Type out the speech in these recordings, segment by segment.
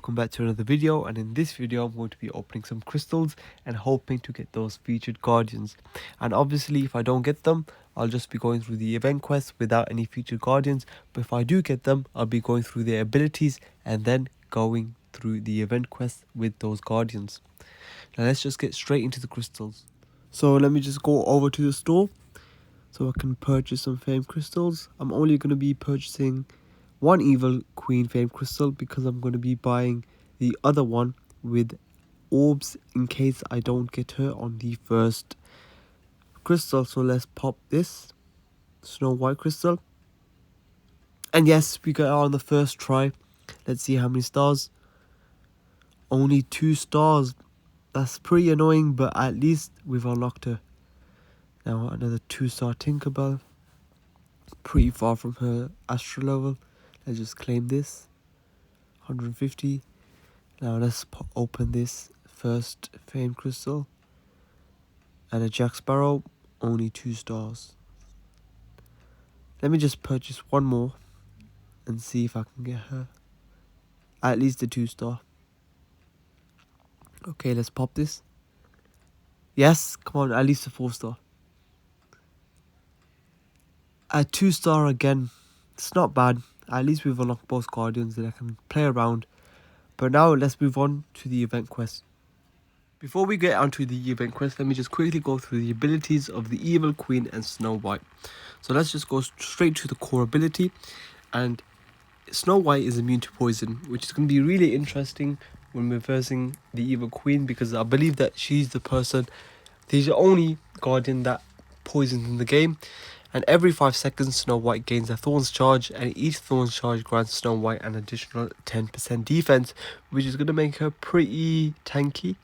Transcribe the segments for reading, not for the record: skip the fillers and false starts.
welcome back to another video, and in this video I'm going to be opening some crystals and hoping to get those featured guardians. And obviously if I don't get them, I'll just be going through the event quests without any featured guardians, but if I do get them, I'll be going through their abilities and then going through the event quests with those guardians. Now let's just get straight into the crystals. So let me just go over to the store so I can purchase some fame crystals. I'm only going to be purchasing one evil queen fame crystal because I'm going to be buying the other one with orbs in case I don't get her on the first crystal. So let's pop this Snow White crystal, and yes, we got her on the first try. Let's see how many stars. Only 2 stars. That's pretty annoying, but at least we've unlocked her. Now another 2-star Tinkerbell, pretty far from her astral level. Let's just claim this 150. Now let's open this first fame crystal, and a Jack Sparrow, only 2 stars. Let me just purchase one more and see if I can get her at least a 2-star. Okay, let's pop this. Yes, come on, at least a 4-star. A 2-star again. It's not bad. At least we've unlocked both guardians and I can play around. But now let's move on to the event quest. Before we get onto the event quest, let me just quickly go through the abilities of the Evil Queen and Snow White. So let's just go straight to the core ability. And Snow White is immune to poison, which is going to be really interesting when we're versing the Evil Queen, because I believe that she's the only guardian that poisons in the game. And every 5 seconds, Snow White gains a Thorns charge, and each Thorns charge grants Snow White an additional 10% defense, which is going to make her pretty tanky.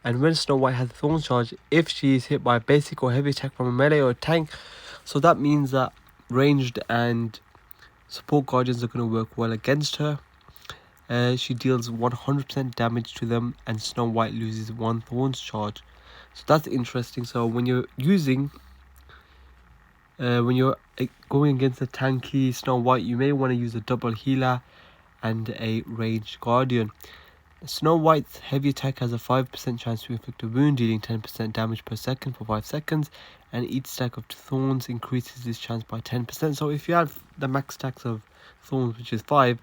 And when Snow White has a Thorns charge, if she is hit by a basic or heavy attack from a melee or a tank, so that means that ranged and support guardians are going to work well against her. She deals 100% damage to them, and Snow White loses 1 Thorns charge. So that's interesting. So when you're going against a tanky Snow White, you may want to use a double healer and a ranged guardian. Snow White's heavy attack has a 5% chance to inflict a wound, dealing 10% damage per second for 5 seconds, and each stack of thorns increases this chance by 10%. So if you have the max stacks of thorns, which is 5,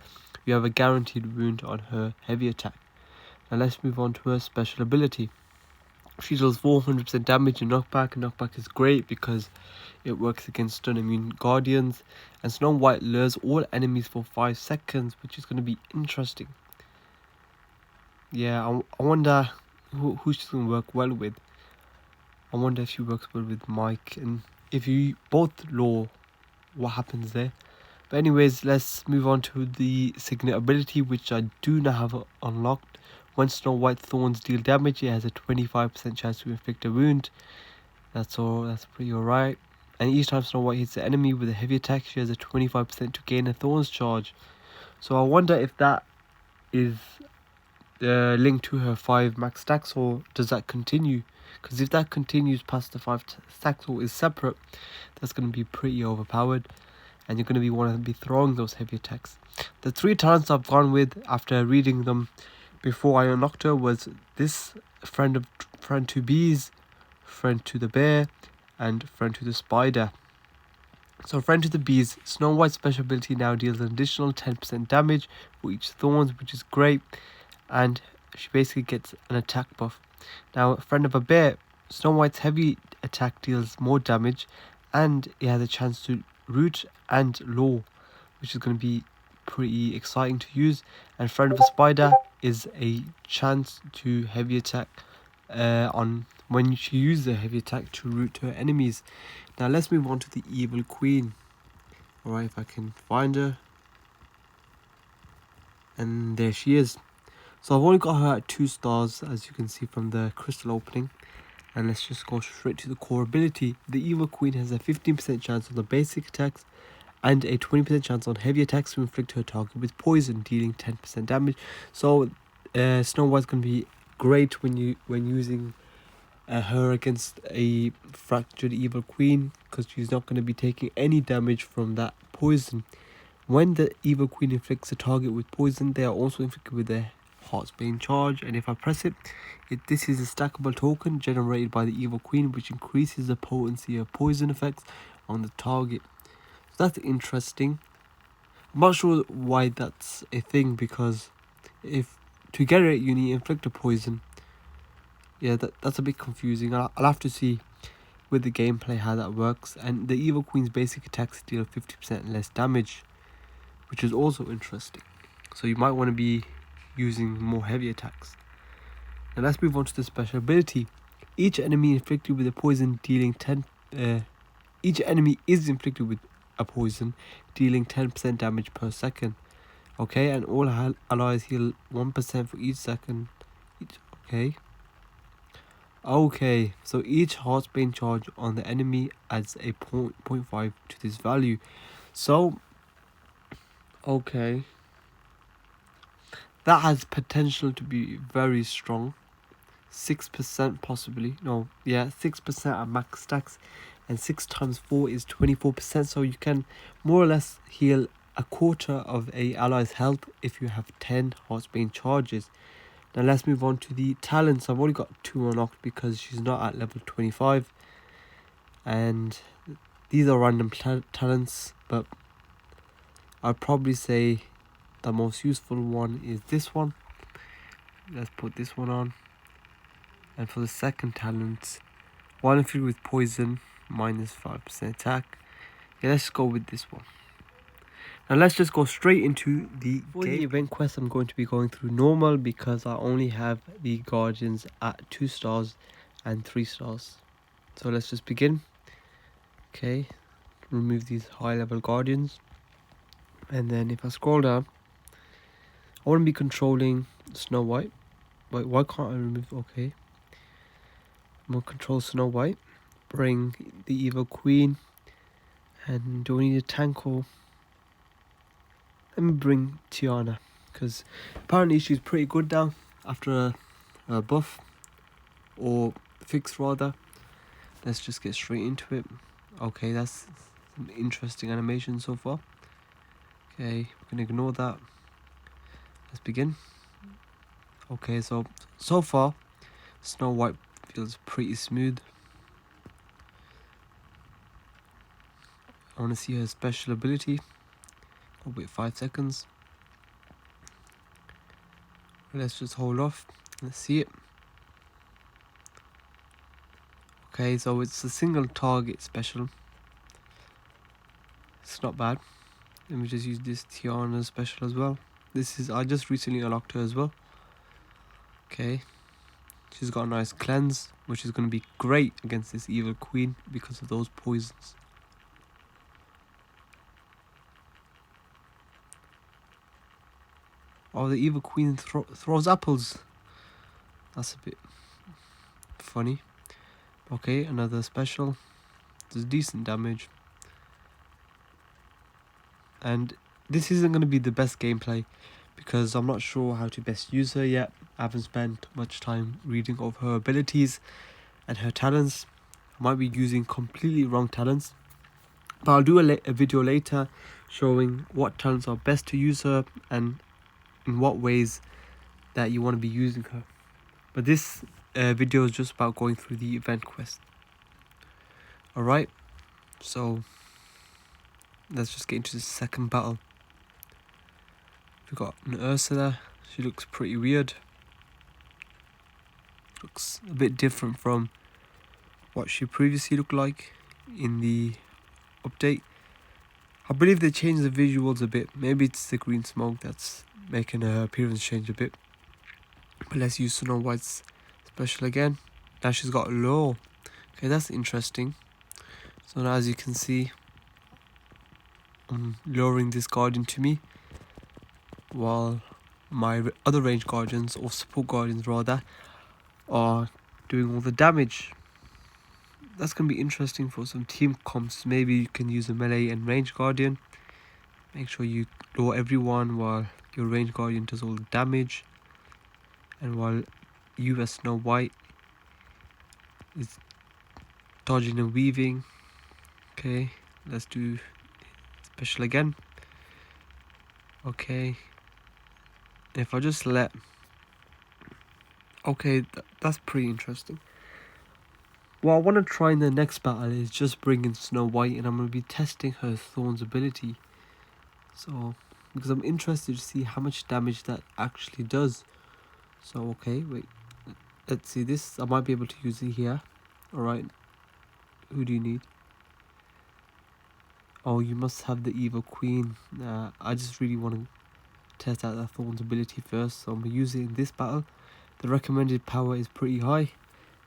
you have a guaranteed wound on her heavy attack. Now let's move on to her special ability. She deals 400% damage and knockback. Knockback is great because it works against stun immune guardians, and Snow White lures all enemies for 5 seconds, which is going to be interesting. Yeah, I wonder who she's going to work well with. I wonder if she works well with Mike, and if you both lure, what happens there. But anyways, let's move on to the Signet ability, which I do not have unlocked. When Snow White Thorns deal damage, it has a 25% chance to inflict a wound. That's pretty alright. And each time Snow White hits the enemy with a heavy attack, she has a 25% to gain a Thorns charge. So I wonder if that is linked to her 5 max stacks, or does that continue? Because if that continues past the 5 stacks or is separate, that's going to be pretty overpowered, and you're going to want to be throwing those heavy attacks. The 3 talents I've gone with after reading them before I unlocked her was this: friend to bees, friend to the bear, and friend to the spider. So friend to the bees, Snow White's special ability now deals an additional 10% damage for each thorns, which is great, and she basically gets an attack buff. Now friend of a bear, Snow White's heavy attack deals more damage, and it has a chance to root and lure, which is going to be pretty exciting to use. And friend of a spider is a chance to heavy attack on when she uses a heavy attack to root her enemies. Now let's move on to the Evil Queen. Alright, if I can find her. And there she is. So I've only got her at 2 stars, as you can see from the crystal opening. And let's just go straight to the core ability. The Evil Queen has a 15% chance on the basic attacks and a 20% chance on heavy attacks to inflict her target with poison, dealing 10% damage. So Snow White's going to be great when using her against a fractured Evil Queen, because she's not going to be taking any damage from that poison. When the Evil Queen inflicts a target with poison, they are also inflicted with a Heartsbane Charge, and if I press it, this is a stackable token generated by the Evil Queen, which increases the potency of poison effects on the target. So that's interesting. I'm not sure why that's a thing, because if to get it you need inflict a poison. Yeah, that's a bit confusing. I'll have to see with the gameplay how that works. And the Evil Queen's basic attacks deal 50% less damage, which is also interesting. So you might want to be using more heavy attacks. Now let's move on to the special ability. Each enemy inflicted with a poison dealing 10 each enemy is inflicted with a poison dealing 10% damage per second. Okay, and all allies heal 1% for each second. Okay, so each Heartsbane charge on the enemy adds a 0.5 to this value. So, okay, that has potential to be very strong. 6% possibly. No, yeah, 6% at max stacks, and 6 times 4 is 24%. So you can more or less heal a quarter of a ally's health if you have 10 Heartsbane charges. Now let's move on to the talents. I've only got 2 unlocked because she's not at level 25. And these are random talents, but I'd probably say the most useful one is this one. Let's put this one on. And for the second talent, while infused with poison, minus 5% attack. Yeah, let's go with this one. Now let's just go straight into the game. For the event quest, I'm going to be going through normal because I only have the guardians at 2 stars and 3 stars. So let's just begin. Okay, remove these high level guardians. And then if I scroll down, I want to be controlling Snow White. Wait, why can't I remove? Okay. I'm going to control Snow White. Bring the Evil Queen. And do I need a tank or... Let me bring Tiana, because apparently she's pretty good now after a buff, or fix rather. Let's just get straight into it. Okay, that's some interesting animation so far. Okay, we can ignore that. Let's begin. Okay, so far Snow White feels pretty smooth. I want to see her special ability. Oh wait, 5 seconds. Let's just hold off. Let's see it. Okay, so it's a single target special. It's not bad. Let me just use this Tiana special as well. I just recently unlocked her as well. Okay. She's got a nice cleanse, which is going to be great against this Evil Queen because of those poisons. Oh, the Evil Queen throws apples. That's a bit funny. Okay, another special. Does decent damage. And this isn't going to be the best gameplay because I'm not sure how to best use her yet. I haven't spent much time reading of her abilities and her talents. I might be using completely wrong talents. But I'll do a video later showing what talents are best to use her and in what ways that you want to be using her. But this video is just about going through the event quest. Alright, so let's just get into the second battle. We've got an Ursula. She looks pretty weird. Looks a bit different from what she previously looked like in the update. I believe they changed the visuals a bit. Maybe it's the green smoke that's making her appearance change a bit. But let's use Snow White's special again. Now she's got low. Okay, that's interesting. So now as you can see, I'm lowering this guardian to me, while my other range guardians, or support guardians rather, are doing all the damage. That's going to be interesting for some team comps. Maybe you can use a melee and range guardian. Make sure you lower everyone while your range guardian does all the damage. And while you as Snow White is dodging and weaving. Okay, let's do special again. Okay. If I just let Okay, that's pretty interesting. What I want to try in the next battle is just bring in Snow White, and I'm going to be testing her Thorn's ability. So, because I'm interested to see how much damage that actually does. So, okay, wait. Let's see this. I might be able to use it here. Alright. Who do you need? Oh, you must have the Evil Queen. I just really want to test out that Thorn's ability first. So I'm going to use it in this battle. The recommended power is pretty high,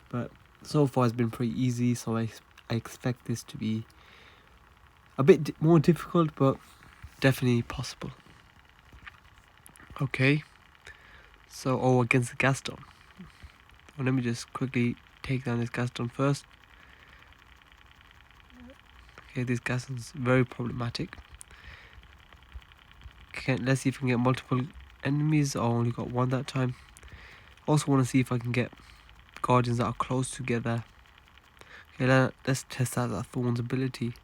but so far it's been pretty easy. So I expect this to be a bit more difficult, but definitely possible. Okay. So, against the Gaston. Well, let me just quickly take down this Gaston first. Okay, this Gaston's very problematic. Okay, let's see if we can get multiple enemies. I only got one that time. Also want to see if I can get Guardians that are close together. Okay, let's test out that Thorn's ability.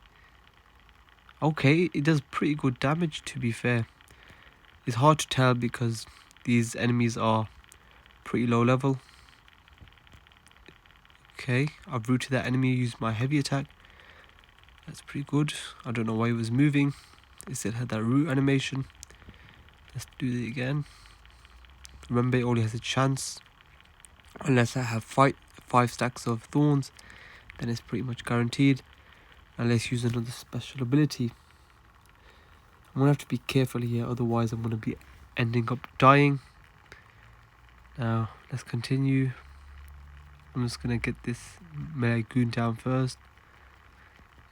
Okay, it does pretty good damage, to be fair. It's hard to tell because these enemies are pretty low level. Okay, I've rooted that enemy, used my heavy attack. That's pretty good. I don't know why it was moving. It still had that root animation. Let's do it again. Remember, it only has a chance. Unless I have 5 stacks of thorns, then it's pretty much guaranteed. And let's use another special ability. I'm going to have to be careful here, otherwise I'm going to be ending up dying. Now, let's continue. I'm just going to get this melee goon down first,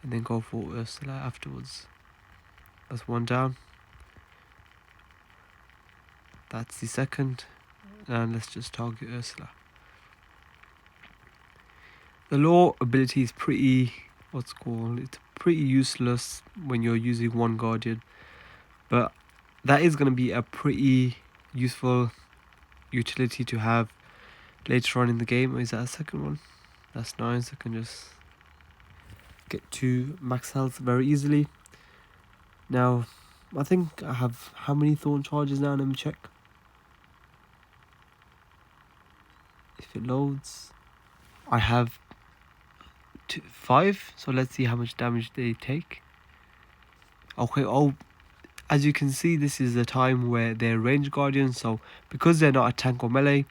and then go for Ursula afterwards. That's one down. That's the second. And let's just target Ursula. The law ability is pretty, it's pretty useless when you're using one guardian. But that is going to be a pretty useful utility to have later on in the game. Is that a second one? That's nice. I can just get to max health very easily. Now, I think I have how many thorn charges now? Let me check. If it loads, I have 5. So let's see how much damage they take. Okay, as you can see, this is the time where they're range guardians. So because they're not a tank or melee,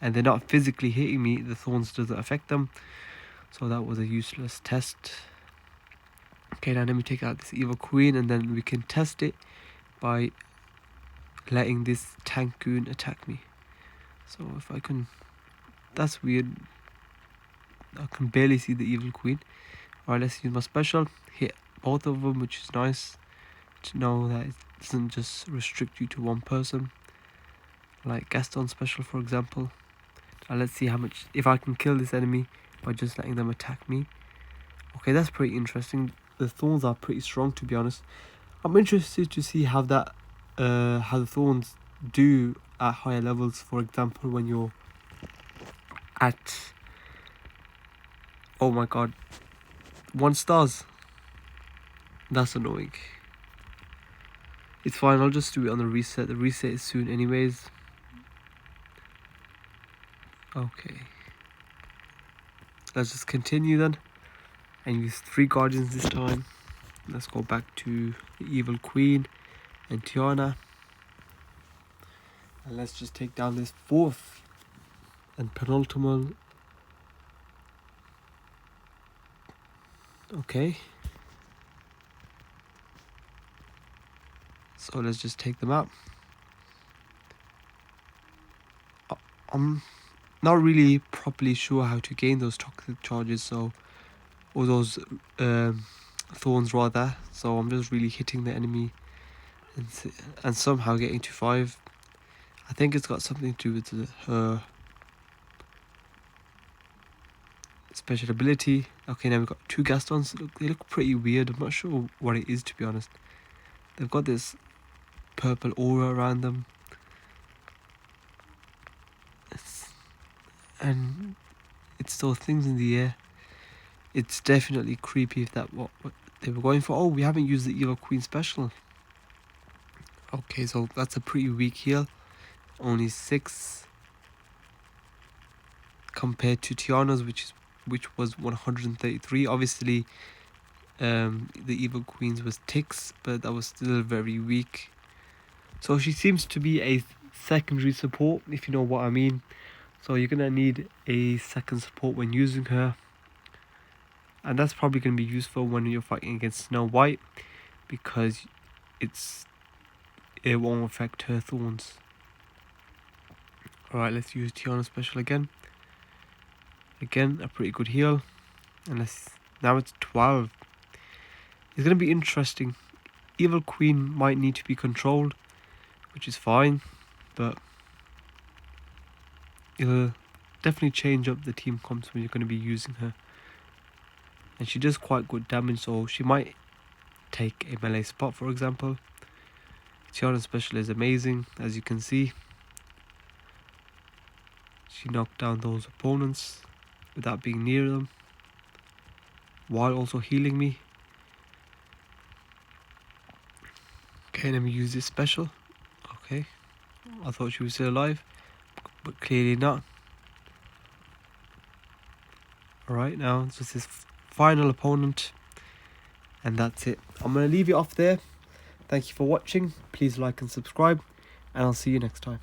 and they're not physically hitting me, the thorns doesn't affect them. So that was a useless test. Okay, now let me take out this evil queen, and then we can test it by letting this tank goon attack me. So if I can, that's weird, I can barely see the evil queen. Alright, let's use my special, hit both of them, which is nice to know that it doesn't just restrict you to one person, like Gaston special for example. Now let's see how much, if I can kill this enemy by just letting them attack me. Okay, that's pretty interesting. The thorns are pretty strong, to be honest. I'm interested to see how that how the thorns do at higher levels. For example, when you're at, oh my god, 1 stars. That's annoying. It's fine, I'll just do it on the reset. The reset is soon anyways. Okay, let's just continue then and use 3 guardians this time. Let's go back to the evil queen and Tiana, and let's just take down this 4th and penultimate. Okay, so let's just take them out. I'm not really properly sure how to gain those toxic charges, so, or those thorns rather. So I'm just really hitting the enemy and somehow getting to 5. I think it's got something to do with her special ability. Okay, now we've got 2 Gastons. They look pretty weird. I'm not sure what it is, to be honest. They've got this purple aura around them. And it's those things in the air. It's definitely creepy if that's what they were going for. Oh, we haven't used the Evil Queen special. Okay, so that's a pretty weak heal. Only 6. compared to Tiana's, which was 133. Obviously, the Evil Queen's was ticks, but that was still very weak. So she seems to be a secondary support, if you know what I mean. So you're gonna need a second support when using her, and that's probably gonna be useful when you're fighting against Snow White, because it won't affect her thorns. Alright, let's use Tiana special again. Again, a pretty good heal. And now it's 12. It's going to be interesting. Evil Queen might need to be controlled, which is fine, but it'll definitely change up the team comps when you're going to be using her. And she does quite good damage, so she might take a melee spot, for example. Tiana special is amazing, as you can see. She knocked down those opponents without being near them, while also healing me. Okay, let me use this special. Okay, I thought she was still alive, but clearly not. Alright, now it's just this final opponent, and that's it. I'm going to leave it off there. Thank you for watching. Please like and subscribe, and I'll see you next time.